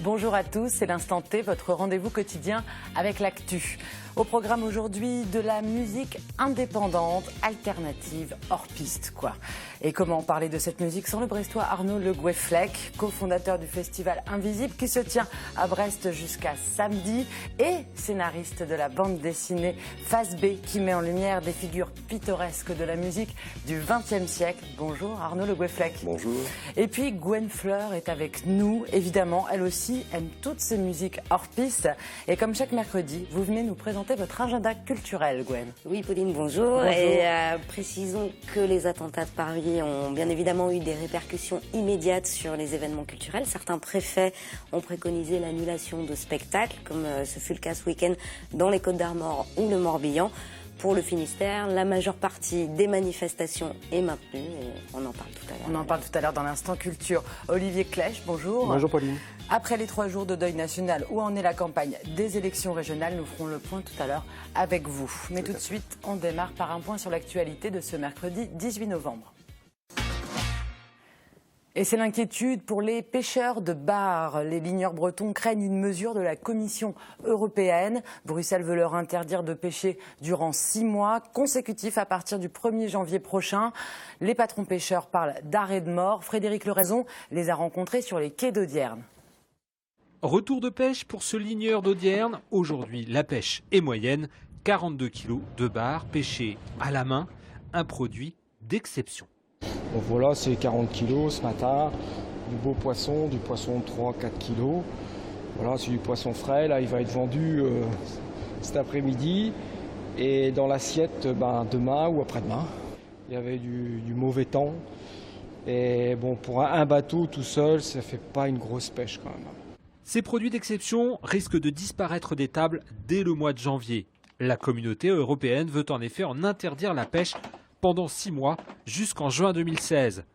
Bonjour à tous, c'est l'Instant T, votre rendez-vous quotidien avec l'actu. Au programme aujourd'hui, de la musique indépendante, alternative, hors piste, quoi. Et comment parler de cette musique sans le Brestois Arnaud Le Gouefflec, cofondateur du festival Invisible qui se tient à Brest jusqu'à samedi, et scénariste de la bande dessinée Phase B qui met en lumière des figures pittoresques de la musique du XXe siècle. Bonjour Arnaud Le Gouefflec. Bonjour. Et puis Gwen Fleur est avec nous, évidemment, elle aussi aime toutes ces musiques hors piste. Et comme chaque mercredi, vous venez nous présenter votre agenda culturel, Gwen. Oui, Pauline, bonjour. Et précisons que les attentats de Paris ont bien évidemment eu des répercussions immédiates sur les événements culturels. Certains préfets ont préconisé l'annulation de spectacles, comme ce fut le cas ce week-end dans les Côtes-d'Armor ou le Morbihan. Pour le Finistère, la majeure partie des manifestations est maintenue et on en parle tout à l'heure. On en parle tout à l'heure dans l'Instant Culture. Olivier Clèche, bonjour. Bonjour Pauline. Après les 3 jours de deuil national, où en est la campagne des élections régionales, nous ferons le point tout à l'heure avec vous. Mais tout de suite, on démarre par un point sur l'actualité de ce mercredi 18 novembre. Et c'est l'inquiétude pour les pêcheurs de bar. Les ligneurs bretons craignent une mesure de la Commission européenne. Bruxelles veut leur interdire de pêcher durant 6 mois consécutifs à partir du 1er janvier prochain. Les patrons pêcheurs parlent d'arrêt de mort. Frédéric Leraison les a rencontrés sur les quais d'Audierne. Retour de pêche pour ce ligneur d'Audierne. Aujourd'hui, la pêche est moyenne. 42 kilos de bar pêchés à la main. Un produit d'exception. Donc voilà, c'est 40 kilos ce matin, du beau poisson, du poisson de 3-4 kilos. Voilà, c'est du poisson frais, là il va être vendu cet après-midi. Et dans l'assiette, demain ou après-demain. Il y avait du mauvais temps. Et bon, pour un bateau tout seul, ça fait pas une grosse pêche quand même. Ces produits d'exception risquent de disparaître des tables dès le mois de janvier. La communauté européenne veut en effet en interdire la pêche pendant 6 mois jusqu'en juin 2016.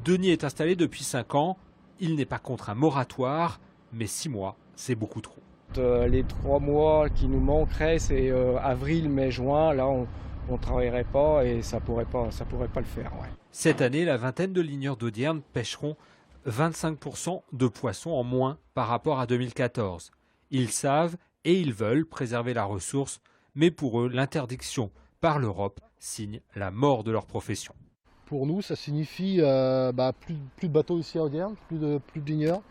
Denis est installé depuis 5 ans. Il n'est pas contre un moratoire, mais 6 mois, c'est beaucoup trop. Les 3 mois qui nous manqueraient, c'est avril, mai, juin. Là, on ne travaillerait pas et ça pourrait pas le faire. Ouais. Cette année, la vingtaine de ligneurs d'Audierne pêcheront 25% de poissons en moins par rapport à 2014. Ils savent et ils veulent préserver la ressource, mais pour eux, l'interdiction par l'Europe signe la mort de leur profession. Pour nous, ça signifie plus de bateaux ici à Audierne, plus de ligneurs,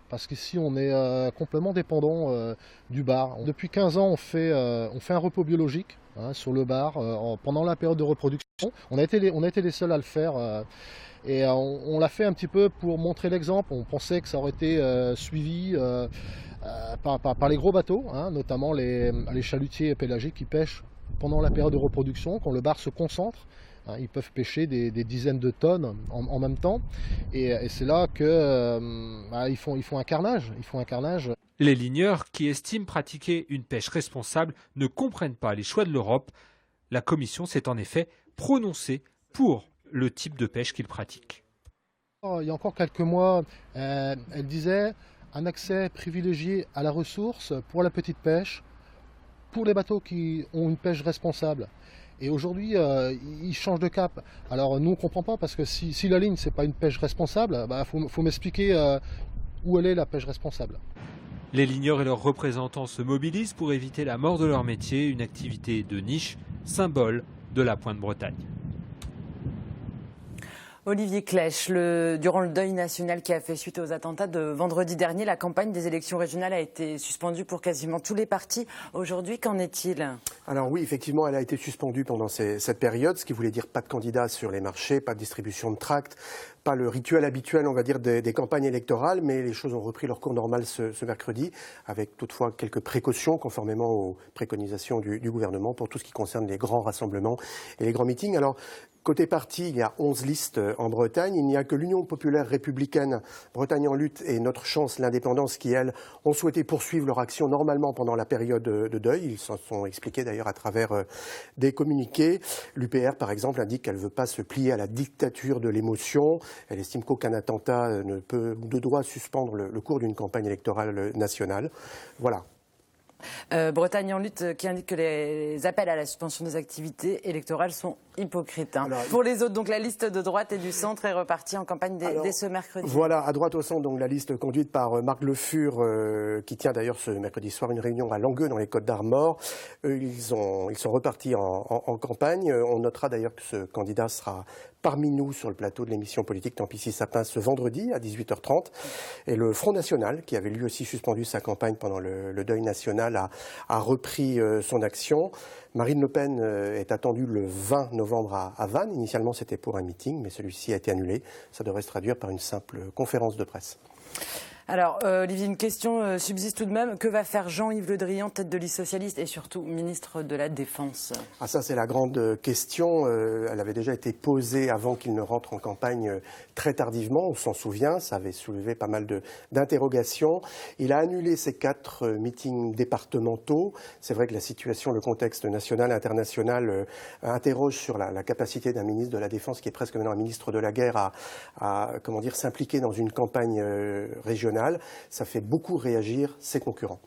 parce qu'ici on est complètement dépendant du bar. Depuis 15 ans, on fait un repos biologique sur le bar pendant la période de reproduction. On a été les seuls à le faire et on l'a fait un petit peu pour montrer l'exemple. On pensait que ça aurait été suivi par les gros bateaux, notamment les chalutiers pélagiques qui pêchent pendant la période de reproduction, quand le bar se concentre. Ils peuvent pêcher des dizaines de tonnes en même temps. Et c'est là qu'ils font un carnage. Les ligneurs qui estiment pratiquer une pêche responsable ne comprennent pas les choix de l'Europe. La Commission s'est en effet prononcée pour le type de pêche qu'ils pratiquent. Il y a encore quelques mois, elle disait un accès privilégié à la ressource pour la petite pêche, pour les bateaux qui ont une pêche responsable. Et aujourd'hui, ils changent de cap. Alors nous, on ne comprend pas, parce que si la ligne, ce n'est pas une pêche responsable, faut m'expliquer où elle est, la pêche responsable. Les ligneurs et leurs représentants se mobilisent pour éviter la mort de leur métier, une activité de niche, symbole de la Pointe-Bretagne. Olivier Clèche, durant le deuil national qui a fait suite aux attentats de vendredi dernier, la campagne des élections régionales a été suspendue pour quasiment tous les partis. Aujourd'hui, qu'en est-il ? Alors oui, effectivement, elle a été suspendue pendant cette période, ce qui voulait dire pas de candidats sur les marchés, pas de distribution de tracts, pas le rituel habituel, on va dire, des campagnes électorales, mais les choses ont repris leur cours normal ce mercredi, avec toutefois quelques précautions, conformément aux préconisations du gouvernement, pour tout ce qui concerne les grands rassemblements et les grands meetings. Alors, côté parti, il y a 11 listes en Bretagne. Il n'y a que l'Union populaire républicaine, Bretagne en lutte et Notre Chance, l'indépendance, qui, elles, ont souhaité poursuivre leur action normalement pendant la période de deuil. Ils s'en sont expliqués d'ailleurs à travers des communiqués. L'UPR, par exemple, indique qu'elle ne veut pas se plier à la dictature de l'émotion. Elle estime qu'aucun attentat ne doit suspendre le cours d'une campagne électorale nationale. Voilà. Bretagne en lutte qui indique que les appels à la suspension des activités électorales sont hypocrite. Pour les autres, donc la liste de droite et du centre est repartie en campagne dès ce mercredi. Voilà, à droite au centre, donc la liste conduite par Marc Le Fur, qui tient d'ailleurs ce mercredi soir une réunion à Langueux dans les Côtes-d'Armor. Ils sont repartis en campagne. On notera d'ailleurs que ce candidat sera parmi nous sur le plateau de l'émission politique Tant pis si ça pince ce vendredi à 18h30. Et le Front National, qui avait lui aussi suspendu sa campagne pendant le deuil national, a repris son action. Marine Le Pen est attendue le 20 novembre à Vannes. Initialement, c'était pour un meeting, mais celui-ci a été annulé. Ça devrait se traduire par une simple conférence de presse. Alors, Olivier, une question subsiste tout de même. Que va faire Jean-Yves Le Drian, tête de liste socialiste et surtout ministre de la Défense? Ah, ça, c'est la grande question. Elle avait déjà été posée avant qu'il ne rentre en campagne très tardivement. On s'en souvient, ça avait soulevé pas mal d'interrogations. Il a annulé ses 4 meetings départementaux. C'est vrai que la situation, le contexte national et international interroge sur la capacité d'un ministre de la Défense, qui est presque maintenant un ministre de la Guerre, à s'impliquer dans une campagne régionale. Ça fait beaucoup réagir ses concurrents.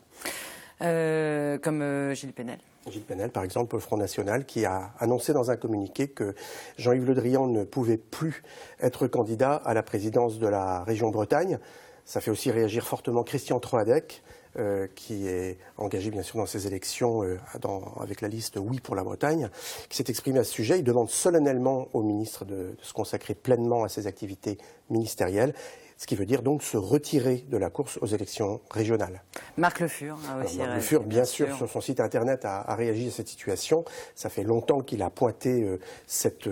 Comme Gilles Pénel. Gilles Pénel, par exemple, pour le Front National, qui a annoncé dans un communiqué que Jean-Yves Le Drian ne pouvait plus être candidat à la présidence de la région Bretagne. Ça fait aussi réagir fortement Christian Troadec, qui est engagé bien sûr dans ces élections avec la liste Oui pour la Bretagne, qui s'est exprimé à ce sujet. Il demande solennellement au ministre de se consacrer pleinement à ses activités ministérielles, ce qui veut dire donc se retirer de la course aux élections régionales. Marc Le Fur a aussi Marc Le Fur, bien sûr, sur son site internet, a réagi à cette situation. Ça fait longtemps qu'il a pointé cette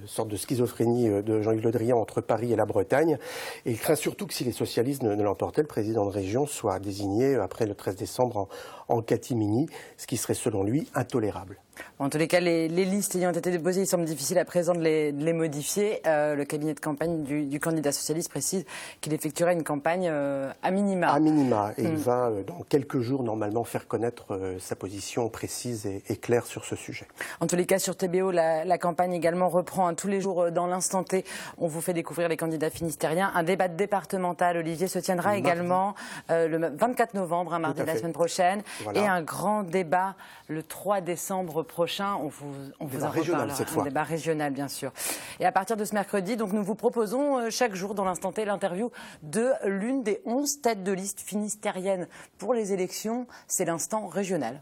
sorte de schizophrénie de Jean-Yves Le Drian entre Paris et la Bretagne. Et il craint surtout que si les socialistes ne l'emportaient, le président de région soit désigné après le 13 décembre en catimini, ce qui serait selon lui intolérable. En tous les cas, les listes ayant été déposées, il semble difficile à présent de les modifier. Le cabinet de campagne du candidat socialiste précise qu'il effectuerait une campagne à minima. À minima. Et il va, dans quelques jours, normalement, faire connaître sa position précise et claire sur ce sujet. En tous les cas, sur TBO, la campagne également reprend tous les jours dans l'instant T. On vous fait découvrir les candidats finistériens. Un débat départemental, Olivier, se tiendra également le 24 novembre, un mardi de la semaine prochaine. Voilà. Et un grand débat le 3 décembre prochain. On vous en reparlera. Cette fois. Un débat régional, bien sûr. Et à partir de ce mercredi, donc, nous vous proposons chaque jour dans l'instant T l'interview de l'une des 11 têtes de liste finistériennes pour les élections. C'est l'instant régional.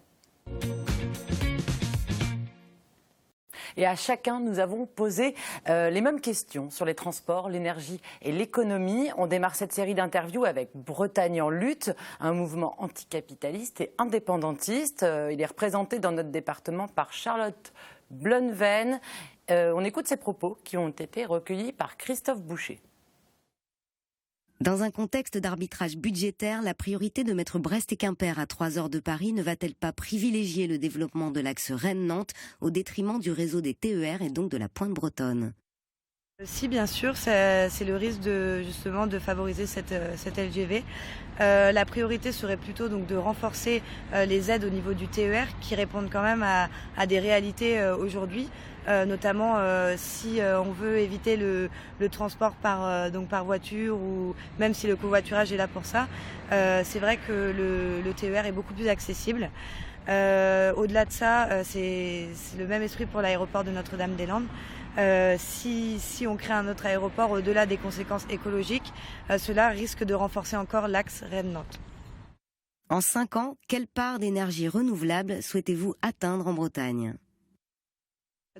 Et à chacun, nous avons posé les mêmes questions sur les transports, l'énergie et l'économie. On démarre cette série d'interviews avec Bretagne en lutte, un mouvement anticapitaliste et indépendantiste. Il est représenté dans notre département par Charlotte Blunven. On écoute ses propos qui ont été recueillis par Christophe Boucher. Dans un contexte d'arbitrage budgétaire, la priorité de mettre Brest et Quimper à 3 heures de Paris ne va-t-elle pas privilégier le développement de l'axe Rennes-Nantes au détriment du réseau des TER et donc de la pointe bretonne ? Si, bien sûr, c'est le risque de favoriser cette LGV. La priorité serait plutôt donc de renforcer les aides au niveau du TER qui répondent quand même à des réalités aujourd'hui. Notamment si on veut éviter le transport par voiture ou même si le covoiturage est là pour ça. C'est vrai que le TER est beaucoup plus accessible. Au-delà de ça, c'est le même esprit pour l'aéroport de Notre-Dame-des-Landes. Si on crée un autre aéroport au-delà des conséquences écologiques, cela risque de renforcer encore l'axe Rennes-Nantes. En 5 ans, quelle part d'énergie renouvelable souhaitez-vous atteindre en Bretagne ?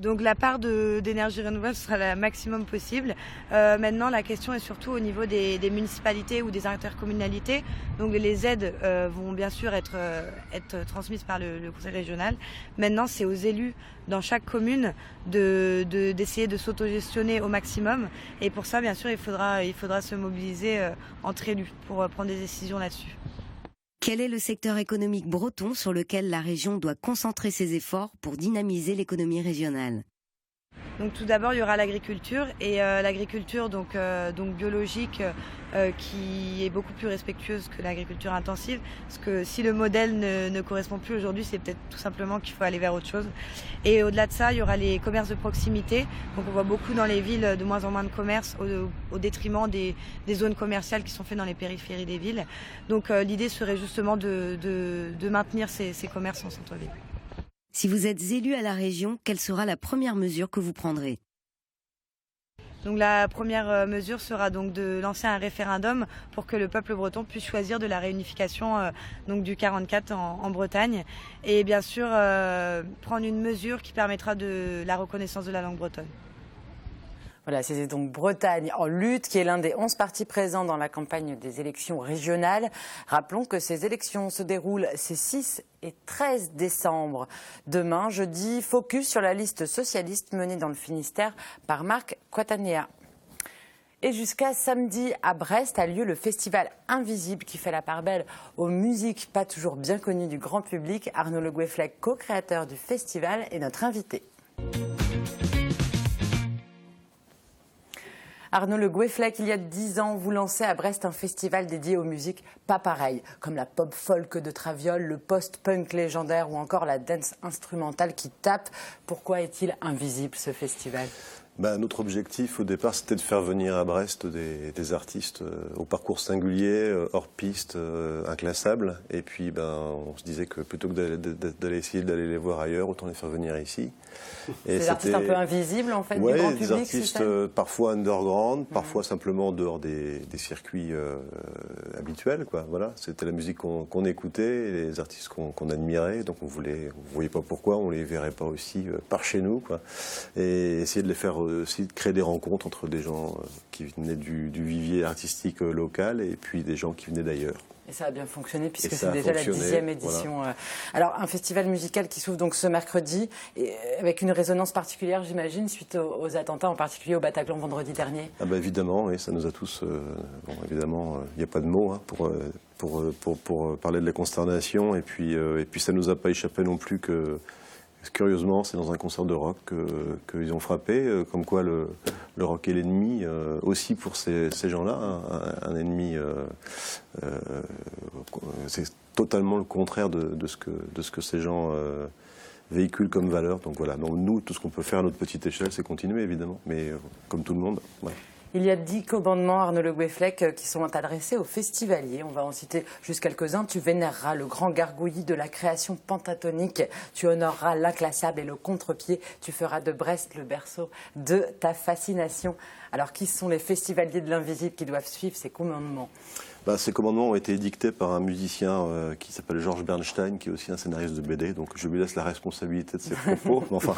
Donc la part d'énergie renouvelable sera le maximum possible. Maintenant, la question est surtout au niveau des municipalités ou des intercommunalités. Donc les aides vont bien sûr être transmises par le conseil régional. Maintenant, c'est aux élus dans chaque commune d'essayer de s'autogestionner au maximum. Et pour ça, bien sûr, il faudra se mobiliser entre élus pour prendre des décisions là-dessus. Quel est le secteur économique breton sur lequel la région doit concentrer ses efforts pour dynamiser l'économie régionale ? Donc tout d'abord, il y aura l'agriculture et l'agriculture donc biologique qui est beaucoup plus respectueuse que l'agriculture intensive. Parce que si le modèle ne correspond plus aujourd'hui, c'est peut-être tout simplement qu'il faut aller vers autre chose. Et au-delà de ça, il y aura les commerces de proximité. Donc on voit beaucoup dans les villes de moins en moins de commerces au détriment des zones commerciales qui sont faites dans les périphéries des villes. Donc l'idée serait justement de maintenir ces commerces en centre-ville. Si vous êtes élu à la région, quelle sera la première mesure que vous prendrez ? Donc la première mesure sera donc de lancer un référendum pour que le peuple breton puisse choisir de la réunification donc du 44 en Bretagne et bien sûr prendre une mesure qui permettra de la reconnaissance de la langue bretonne. Voilà, c'est donc Bretagne en lutte qui est l'un des 11 partis présents dans la campagne des élections régionales. Rappelons que ces élections se déroulent ces 6 et 13 décembre. Demain, jeudi, focus sur la liste socialiste menée dans le Finistère par Marc Coatanea. Et jusqu'à samedi, à Brest, a lieu le festival Invisible qui fait la part belle aux musiques pas toujours bien connues du grand public. Arnaud Le Gouefflec, co-créateur du festival, est notre invité. Arnaud Le Gouefflec, il y a 10 ans, vous lancez à Brest un festival dédié aux musiques pas pareilles, comme la pop folk de Traviole, le post-punk légendaire ou encore la dance instrumentale qui tape. Pourquoi est-il invisible ce festival ? Notre objectif au départ, c'était de faire venir à Brest des artistes au parcours singulier, hors piste, inclassables. Et puis on se disait que plutôt que d'aller essayer d'aller les voir ailleurs, autant les faire venir ici. Et des artistes un peu invisibles en fait, ouais, du grand public, des artistes parfois underground, parfois simplement en dehors des circuits habituels, quoi. Voilà, c'était la musique qu'on écoutait, et les artistes qu'on admirait, donc on voyait pas pourquoi on les verrait pas aussi par chez nous, quoi. Et essayer de les faire aussi, de créer des rencontres entre des gens qui venaient du vivier artistique local et puis des gens qui venaient d'ailleurs. Et ça a bien fonctionné puisque c'est déjà la 10e édition. Voilà. Alors un festival musical qui s'ouvre donc ce mercredi, et avec une résonance particulière j'imagine suite aux attentats, en particulier au Bataclan vendredi dernier. Évidemment, oui, ça nous a tous... évidemment, il n'y a pas de mots pour parler de la consternation et puis ça ne nous a pas échappé non plus que... Curieusement, c'est dans un concert de rock qu'ils ont frappé, comme quoi le rock est l'ennemi aussi pour ces gens-là, un ennemi. C'est totalement le contraire de ce que ces gens véhiculent comme valeur. Donc voilà, donc nous, tout ce qu'on peut faire à notre petite échelle, c'est continuer évidemment, mais comme tout le monde. Ouais. Il y a 10 commandements, Arnaud Le Gouefflec, qui sont adressés aux festivaliers. On va en citer juste quelques-uns. Tu vénéreras le grand gargouillis de la création pentatonique. Tu honoreras l'inclassable et le contre-pied. Tu feras de Brest le berceau de ta fascination. Alors, qui sont les festivaliers de l'invisible qui doivent suivre ces commandements ? Ces commandements ont été dictés par un musicien qui s'appelle Georges Bernstein, qui est aussi un scénariste de BD. Donc je lui laisse la responsabilité de ses propos. Enfin,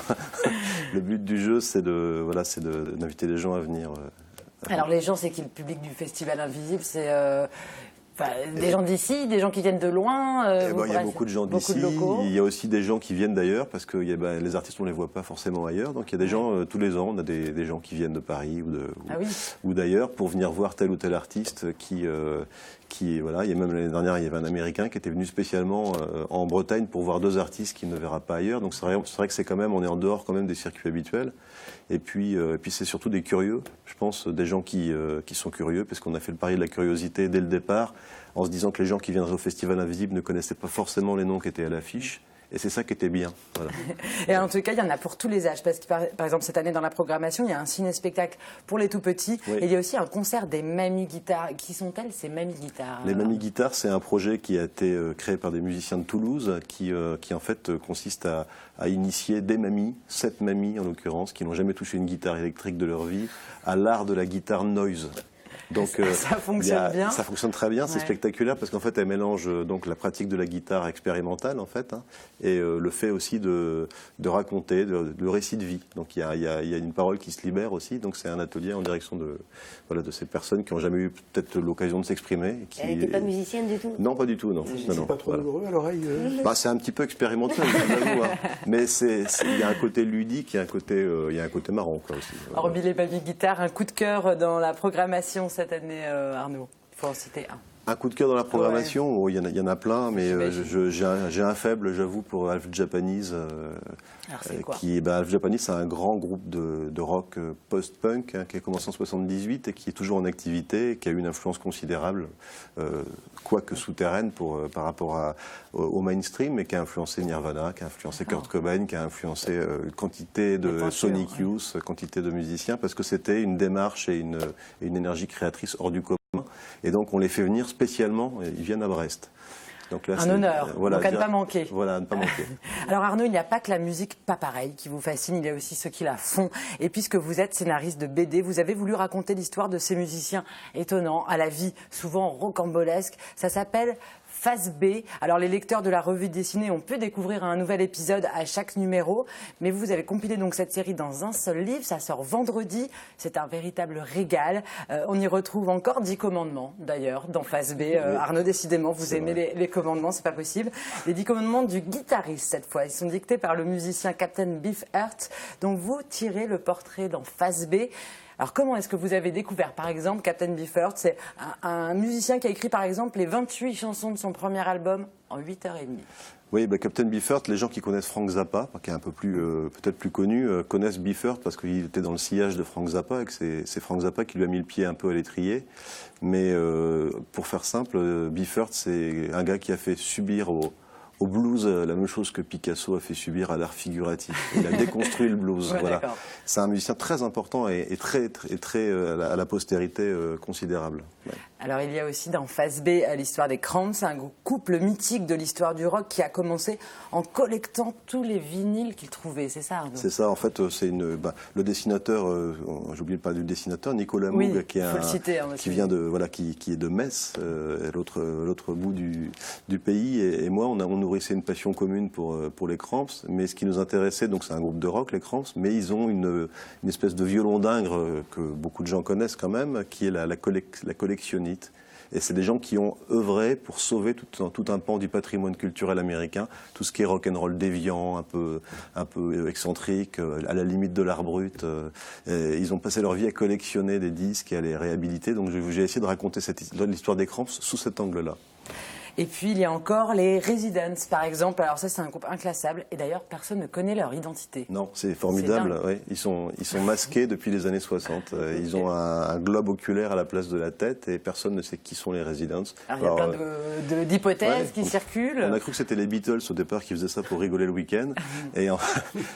le but du jeu, c'est d'inviter les gens à venir. Alors les gens, c'est qui le public du Festival Invisible ? C'est des gens d'ici, des gens qui viennent de loin. Il y a beaucoup de gens d'ici. Il y a aussi des gens qui viennent d'ailleurs, parce que les artistes, on ne les voit pas forcement ailleurs. Donc il y a des gens, tous les ans, on a des gens qui viennent de Paris ou d'ailleurs pour venir voir tel ou tel artiste voilà, il y a même l'année dernière, il y avait un Américain qui était venu spécialement en Bretagne pour voir 2 artistes qu'il ne verra pas ailleurs. Donc c'est vrai que on est en dehors quand même des circuits habituels. Et puis c'est surtout des curieux, je pense, des gens qui sont curieux, parce qu'on a fait le pari de la curiosité dès le départ, en se disant que les gens qui viennent au Festival Invisible ne connaissaient pas forcément les noms qui étaient à l'affiche. Et c'est ça qui était bien. Voilà. Et en tout cas, il y en a pour tous les âges. Parce que, par exemple, cette année, dans la programmation, il y a un ciné-spectacle pour les tout-petits. Oui. Et il y a aussi un concert des Mamies Guitares. Qui sont-elles, ces Mamies Guitares ? Les Mamies Guitares, c'est un projet qui a été créé par des musiciens de Toulouse, qui en fait consiste à initier des mamies, 7 mamies en l'occurrence, qui n'ont jamais touché une guitare électrique de leur vie, à l'art de la guitare noise. Donc, ça fonctionne bien. Ça fonctionne très bien, c'est spectaculaire parce qu'en fait elle mélange donc la pratique de la guitare expérimentale en fait et le fait aussi de raconter le récit de vie. Donc il y a une parole qui se libère aussi. Donc c'est un atelier en direction de ces personnes qui n'ont jamais eu peut-être l'occasion de s'exprimer. Elle n'était pas musicienne du tout ? Non, pas du tout, non. C'est pas trop douloureux à l'oreille c'est un petit peu expérimental, j'avoue. Mais il y a un côté ludique, il y a un côté marrant quoi, aussi. Hormis les Mamies Guitares, un coup de cœur dans la programmation cette année, Arnaud. Il faut en citer un. Un coup de cœur dans la programmation, il y en a plein, mais j'ai un faible, j'avoue, pour Half Japanese. Alors c'est quoi ? Half Japanese, c'est un grand groupe de rock post-punk qui a commencé en 78 et qui est toujours en activité, et qui a eu une influence considérable, quoique souterraine par rapport au mainstream, mais qui a influencé Nirvana, qui a influencé Kurt Cobain, qui a influencé une quantité de Sonic Youth, quantité de musiciens, parce que c'était une démarche et une énergie créatrice hors du commun. Et donc on les fait venir spécialement, ils viennent à Brest. Donc là, un honneur, voilà, donc à ne pas manquer. Voilà, à ne pas manquer. Alors Arnaud, il n'y a pas que la musique pas pareille qui vous fascine, il y a aussi ceux qui la font. Et puisque vous êtes scénariste de BD, vous avez voulu raconter l'histoire de ces musiciens étonnants, à la vie souvent rocambolesque. Ça s'appelle Phase B. Alors les lecteurs de la revue dessinée ont pu découvrir un nouvel épisode à chaque numéro, mais vous avez compilé donc cette série dans un seul livre, ça sort vendredi, c'est un véritable régal. On y retrouve encore 10 commandements d'ailleurs dans Phase B. Oui. Arnaud, décidément, vous aimez les commandements, c'est pas possible. Les 10 commandements du guitariste cette fois, ils sont dictés par le musicien Captain Beefheart, dont vous tirez le portrait dans Phase B. Alors comment est-ce que vous avez découvert par exemple Captain Beefheart? C'est un musicien qui a écrit par exemple les 28 chansons de son premier album en 8h30. Oui, Captain Beefheart, les gens qui connaissent Frank Zappa, qui est un peu plus, peut-être plus connu, connaissent Beefheart parce qu'il était dans le sillage de Frank Zappa et que c'est Frank Zappa qui lui a mis le pied un peu à l'étrier. Mais pour faire simple, Beefheart, c'est un gars qui a fait subir au blues la même chose que Picasso a fait subir à l'art figuratif. Il a déconstruit le blues. Ouais, voilà. C'est un musicien très important et très à la postérité considérable. Ouais. Alors il y a aussi dans Phase B l'histoire des Cramps, un couple mythique de l'histoire du rock qui a commencé en collectant tous les vinyles qu'ils trouvaient, c'est ça Arnaud? C'est ça, en fait, c'est le dessinateur, j'ai oublié de parler du dessinateur, Nicolas Moog, qui vient de, qui est de Metz, l'autre bout du pays, et moi on nourrissait une passion commune pour les Cramps, mais ce qui nous intéressait, donc c'est un groupe de rock les Cramps, mais ils ont une espèce de violon d'Ingres que beaucoup de gens connaissent quand même, qui est la collectionnite. Et c'est des gens qui ont œuvré pour sauver tout un pan du patrimoine culturel américain, tout ce qui est rock'n'roll déviant, un peu excentrique, à la limite de l'art brut. Ils ont passé leur vie à collectionner des disques et à les réhabiliter. Donc j'ai essayé de raconter l'histoire des Cramps sous cet angle-là. Et puis il y a encore les Residents, par exemple. Alors ça, c'est un groupe inclassable. Et d'ailleurs, personne ne connaît leur identité. Non, c'est formidable. Oui. Ils sont masqués depuis les années 60. Ils ont un globe oculaire à la place de la tête et personne ne sait qui sont les Residents. Alors, il y a plein d'hypothèses qui circulent. On a cru que c'était les Beatles au départ qui faisaient ça pour rigoler le week-end. Et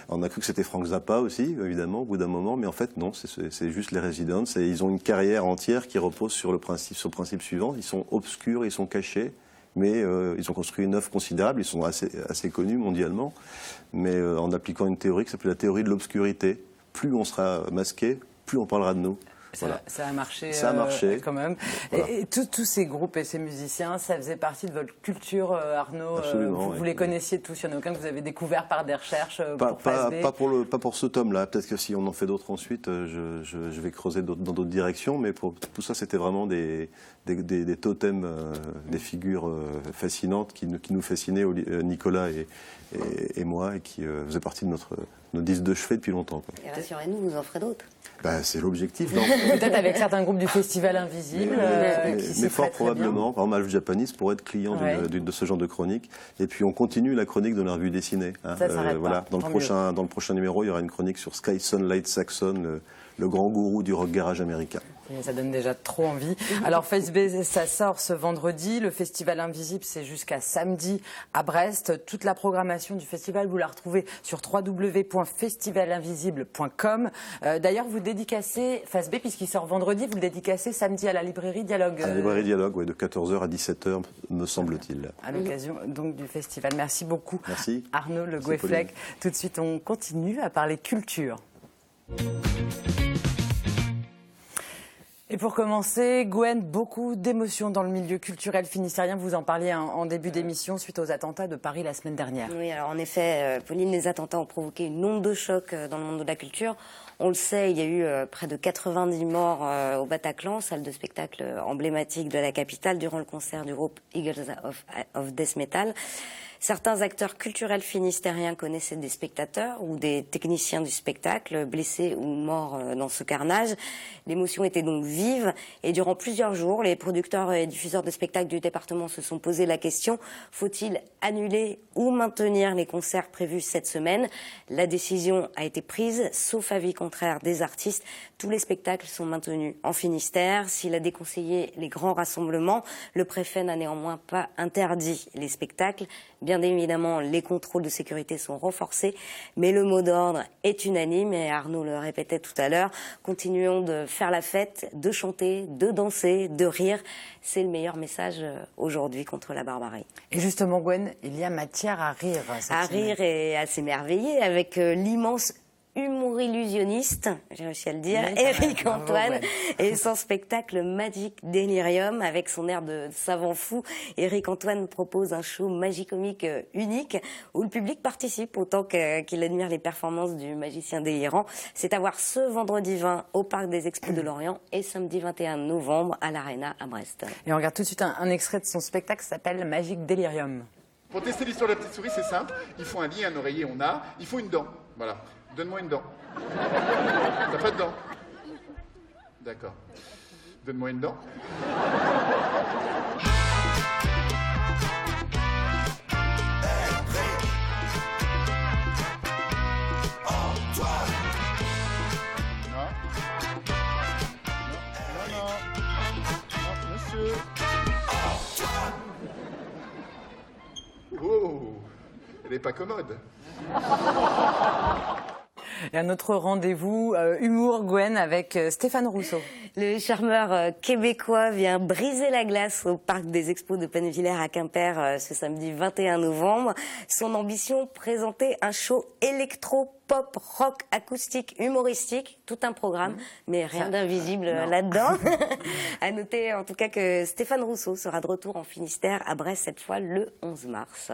on a cru que c'était Frank Zappa aussi, évidemment, au bout d'un moment. Mais en fait, non, c'est juste les Residents. Et ils ont une carrière entière qui repose sur le principe suivant. Ils sont obscurs, ils sont cachés. Mais ils ont construit une œuvre considérable, ils sont assez connus mondialement, mais en appliquant une théorie qui s'appelle la théorie de l'obscurité. Plus on sera masqué, plus on parlera de nous. Voilà. Ça a marché, quand même. Voilà. Et tous ces groupes et ces musiciens, ça faisait partie de votre culture, Arnaud. Absolument, vous les connaissiez tous, il n'y en a aucun que vous avez découvert par des recherches pas pour ce tome-là. Peut-être que si on en fait d'autres ensuite, je vais creuser dans d'autres directions. Mais pour tout ça, c'était vraiment des totems, des figures fascinantes qui nous fascinaient, Nicolas et moi, et qui faisaient partie de notre disque de chevet depuis longtemps. Quoi. Et rassurez-nous, vous en ferez d'autres. C'est l'objectif. Peut-être avec certains groupes du Festival Invisible. Mais fort probablement. Par exemple, Alf Japanese pourrait être client de ce genre de chronique. Et puis on continue la chronique de la revue dessinée. Hein. Voilà. Dans le prochain numéro, il y aura une chronique sur Sky Sunlight Saxon, le grand gourou du rock garage américain. Et ça donne déjà trop envie. Alors Phase B, ça sort ce vendredi. Le Festival Invisible, c'est jusqu'à samedi à Brest. Toute la programmation du festival, vous la retrouvez sur www.festivalinvisible.com. D'ailleurs, vous dédicacez Phase B, puisqu'il sort vendredi, vous le dédicacez samedi à la librairie Dialogue. À la librairie Dialogue, oui, de 14h à 17h, me semble-t-il. À l'occasion donc du festival. Merci beaucoup. Merci. Arnaud Le Goueflec. Tout de suite, on continue à parler culture. Et pour commencer, Gwen, beaucoup d'émotions dans le milieu culturel finistérien. Vous en parliez en début d'émission suite aux attentats de Paris la semaine dernière. Oui, alors en effet, Pauline, les attentats ont provoqué une onde de choc dans le monde de la culture. On le sait, il y a eu près de 90 morts au Bataclan, salle de spectacle emblématique de la capitale, durant le concert du groupe Eagles of Death Metal. Certains acteurs culturels finistériens connaissaient des spectateurs ou des techniciens du spectacle blessés ou morts dans ce carnage. L'émotion était donc vive et durant plusieurs jours, les producteurs et diffuseurs de spectacles du département se sont posé la question: faut-il annuler ou maintenir les concerts prévus cette semaine? La décision a été prise, sauf avis contraire des artistes. Tous les spectacles sont maintenus en Finistère. S'il a déconseillé les grands rassemblements, le préfet n'a néanmoins pas interdit les spectacles. Bien évidemment, les contrôles de sécurité sont renforcés, mais le mot d'ordre est unanime et Arnaud le répétait tout à l'heure. Continuons de faire la fête, de chanter, de danser, de rire. C'est le meilleur message aujourd'hui contre la barbarie. Et justement, Gwen, il y a matière à rire. À rire et à s'émerveiller avec l'immense humour illusionniste, j'ai réussi à le dire, Éric Antoine, et son spectacle Magic Delirium avec son air de savant fou. Éric Antoine propose un show magicomique unique où le public participe autant qu'il admire les performances du magicien délirant. C'est à voir ce vendredi 20 au Parc des Expos de Lorient et samedi 21 novembre à l'Arena à Brest. Et on regarde tout de suite un extrait de son spectacle qui s'appelle Magic Delirium. Pour tester l'histoire de la petite souris, c'est simple. Il faut un lit, un oreiller, il faut une dent. Voilà. Donne-moi une dent. T'as pas de dent? D'accord. Donne-moi une dent. Non, monsieur. Oh, elle est pas commode. Et un autre rendez-vous humour, Gwen, avec Stéphane Rousseau. Le charmeur québécois vient briser la glace au Parc des Expos de Pennevillers à Quimper ce samedi 21 novembre. Son ambition, présenter un show électro pop, rock, acoustique, humoristique, tout un programme, mais rien d'invisible là-dedans. À noter en tout cas que Stéphane Rousseau sera de retour en Finistère à Brest cette fois le 11 mars.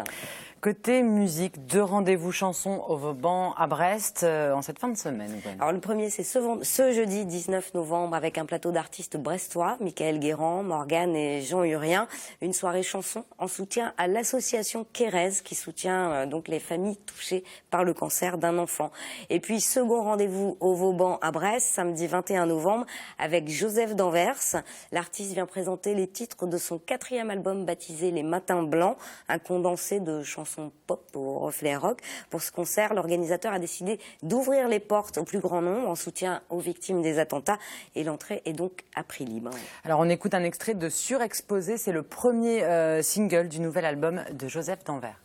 Côté musique, 2 rendez-vous chansons au Vauban à Brest en cette fin de semaine. Alors le premier c'est ce jeudi 19 novembre avec un plateau d'artistes brestois, Michael Guérand, Morgane et Jean Hurien. Une soirée chanson en soutien à l'association Kérez qui soutient donc les familles touchées par le cancer d'un enfant. Et puis second rendez-vous au Vauban à Brest, samedi 21 novembre, avec Joseph d'Anvers. L'artiste vient présenter les titres de son 4e album baptisé Les Matins Blancs, un condensé de chansons pop au reflet rock. Pour ce concert, l'organisateur a décidé d'ouvrir les portes au plus grand nombre en soutien aux victimes des attentats et l'entrée est donc à prix libre. Alors on écoute un extrait de Surexposé, c'est le premier single du nouvel album de Joseph d'Anvers.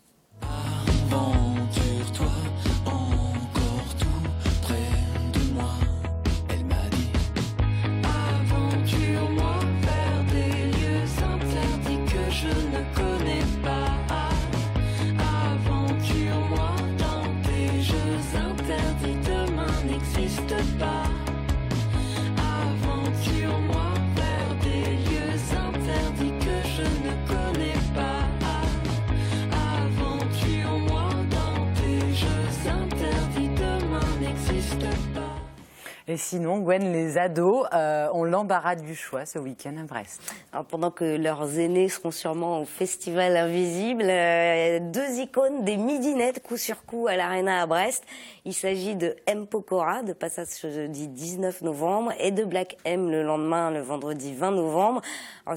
Et sinon, Gwen, les ados ont l'embarras du choix ce week-end à Brest. Alors, pendant que leurs aînés seront sûrement au Festival Invisible, 2 icônes des midinettes coup sur coup à l'Arena à Brest. Il s'agit de M. Pokora, de passage ce jeudi 19 novembre, et de Black M le lendemain, le vendredi 20 novembre.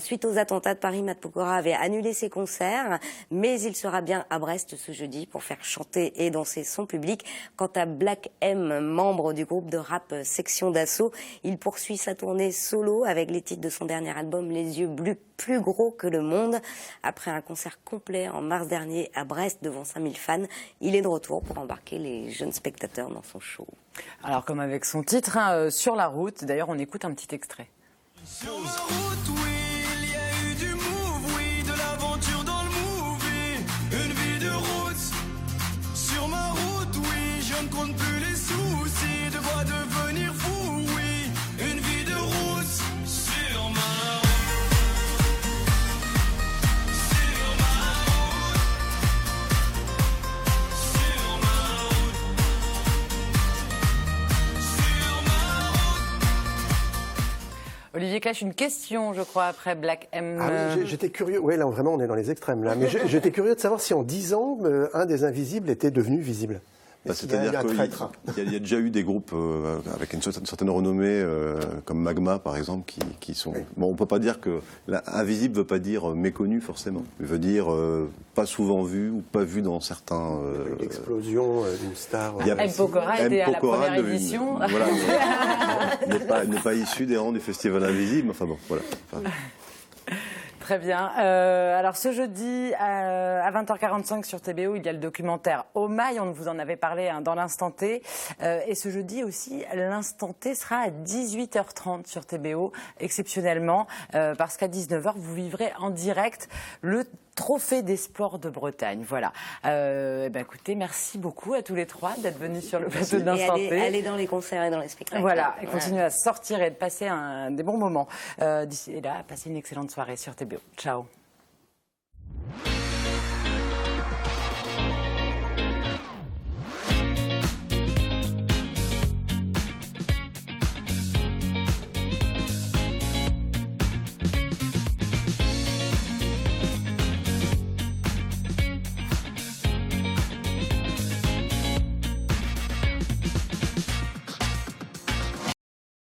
Suite aux attentats de Paris, Matt Pokora avait annulé ses concerts, mais il sera bien à Brest ce jeudi pour faire chanter et danser son public. Quant à Black M, membre du groupe de rap Section d'Assaut, il poursuit sa tournée solo avec les titres de son dernier album Les yeux bleus plus gros que le monde. Après un concert complet en mars dernier à Brest devant 5000 fans, il est de retour pour embarquer les jeunes spectateurs dans son show. Alors comme avec son titre, Sur la route, d'ailleurs on écoute un petit extrait. Sur la route, oui, il y a eu du move, oui, de l'aventure dans le movie. Une vie de route, sur ma route, oui, je ne compte plus les soucis, de quoi devenir fou, oui. Une vie de route, sur ma route. Sur ma route. Sur ma route. Sur ma route. Olivier Clache, une question, je crois, après Black M. Ah oui, j'étais curieux. Oui, là, vraiment, on est dans les extrêmes, là. Mais j'étais curieux de savoir si en 10 ans, un des invisibles était devenu visible. C'est-à-dire qu'il y a déjà eu des groupes avec une certaine renommée, comme Magma par exemple, qui sont... Oui. Bon, on ne peut pas dire que... Invisible ne veut pas dire méconnu forcément. Il veut dire pas souvent vu ou pas vu dans certains... L'explosion d'une star... M. Pokora était à la première édition. Voilà, n'est pas issu des rangs du Festival Invisible, enfin bon, voilà. Enfin... Très bien. Alors ce jeudi à 20h45 sur TBO, il y a le documentaire Oh My, on vous en avait parlé dans l'instant T. Et ce jeudi aussi, l'instant T sera à 18h30 sur TBO, exceptionnellement, parce qu'à 19h, vous vivrez en direct le Trophée des sports de Bretagne. Voilà. Écoutez, merci beaucoup à tous les trois d'être venus sur le plateau d'Instant T. Aller dans les concerts et dans les spectacles. Voilà, et continuer à sortir et de passer des bons moments. D'ici là, passez une excellente soirée sur TBO. Ciao.